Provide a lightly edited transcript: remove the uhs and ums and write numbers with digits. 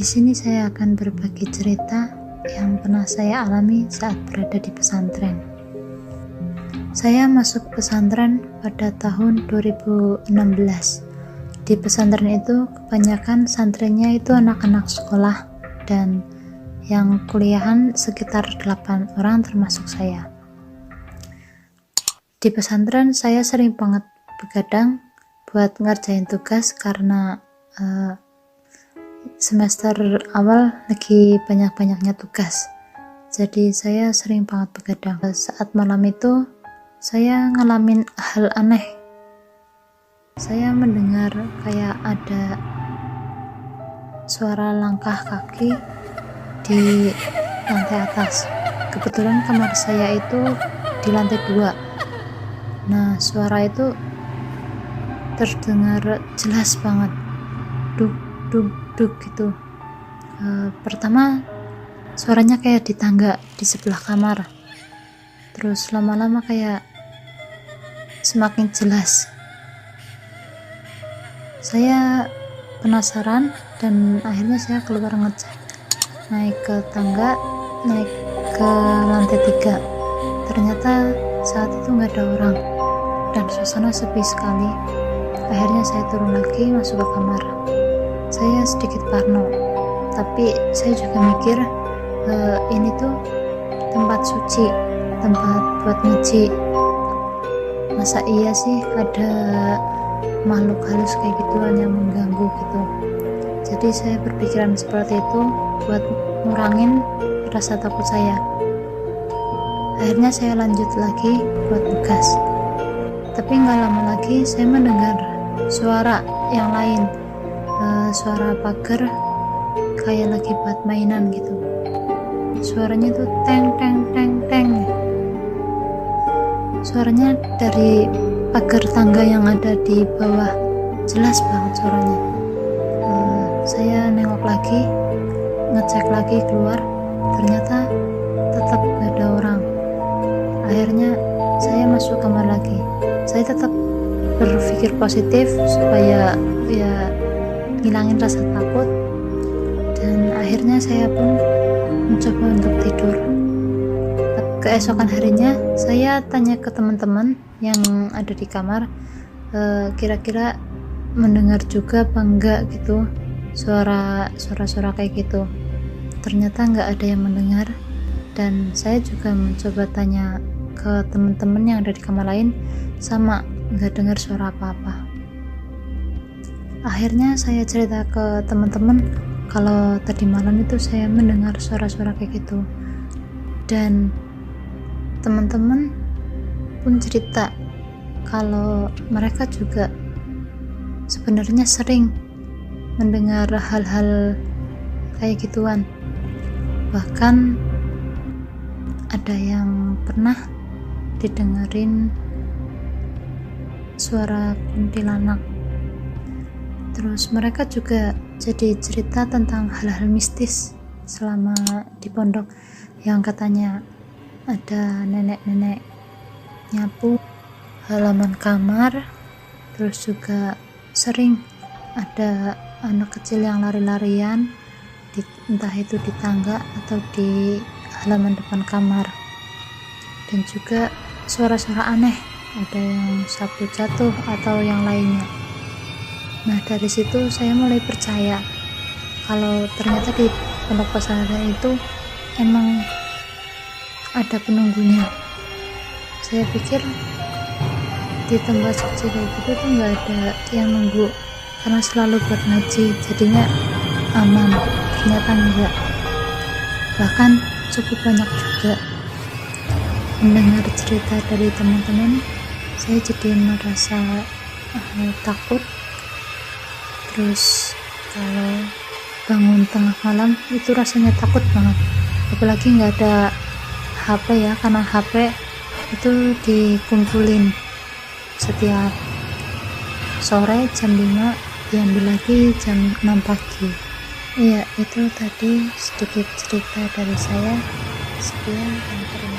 Di sini saya akan berbagi cerita yang pernah saya alami saat berada di pesantren. Saya masuk pesantren pada tahun 2016. Di pesantren itu kebanyakan santrinya itu anak-anak sekolah dan yang kuliahan sekitar 8 orang termasuk saya. Di pesantren saya sering banget begadang buat ngerjain tugas karena semester awal lagi banyak-banyaknya tugas. Jadi saya sering banget begadang. Saat malam itu saya ngalamin hal aneh. Saya mendengar kayak ada suara langkah kaki di lantai atas. Kebetulan kamar saya itu di lantai 2. Nah, suara itu terdengar jelas banget, duk duk duk gitu. Pertama suaranya kayak di tangga di sebelah kamar, terus lama-lama kayak semakin jelas. Saya penasaran dan akhirnya saya keluar ngecek, naik ke tangga, naik ke lantai 3. Ternyata saat itu nggak ada orang dan suasana sepi sekali. Akhirnya saya turun lagi masuk ke kamar. Saya sedikit parno, tapi saya juga mikir ini tuh tempat suci, tempat buat ngaji. Masa iya sih ada makhluk halus kayak gituan yang mengganggu gitu. Jadi saya berpikiran seperti itu buat ngurangin rasa takut saya. Akhirnya saya lanjut lagi buat tugas. Tapi nggak lama lagi saya mendengar suara yang lain, suara pagar kayak lagi buat mainan gitu. Suaranya tuh teng teng teng teng. Suaranya dari pagar tangga yang ada di bawah, jelas banget suaranya. Saya nengok lagi, ngecek lagi keluar, ternyata tetap gak ada orang. Akhirnya saya masuk kamar lagi. Saya tetap berpikir positif supaya ya ngilangin rasa takut, dan akhirnya saya pun mencoba untuk tidur. Keesokan harinya saya tanya ke teman-teman yang ada di kamar, kira-kira mendengar juga apa enggak gitu suara-suara kayak gitu. Ternyata nggak ada yang mendengar, dan saya juga mencoba tanya ke teman-teman yang ada di kamar lain, sama nggak dengar suara apa-apa. Akhirnya saya cerita ke teman-teman kalau tadi malam itu saya mendengar suara-suara kayak gitu, dan teman-teman pun cerita kalau mereka juga sebenarnya sering mendengar hal-hal kayak gituan. Bahkan ada yang pernah didengerin suara kuntilanak. Terus mereka juga jadi cerita tentang hal-hal mistis selama di pondok, yang katanya ada nenek-nenek nyapu halaman kamar, terus juga sering ada anak kecil yang lari-larian entah itu di tangga atau di halaman depan kamar, dan juga suara-suara aneh, ada yang sapu jatuh atau yang lainnya. Nah, dari situ saya mulai percaya kalau ternyata di pondok pesantren itu emang ada penunggunya. Saya pikir di tempat suci kayak gitu tuh nggak ada yang nunggu karena selalu buat ngaji, jadinya aman. Ternyata enggak. Bahkan cukup banyak juga mendengar cerita dari teman-teman, saya jadi merasa takut. Terus kalau bangun tengah malam itu rasanya takut banget, apalagi nggak ada HP ya, karena HP itu dikumpulin setiap sore jam 5, diambil lagi jam 6 pagi. Iya, itu tadi sedikit cerita dari saya. Sekian dan terima kasih.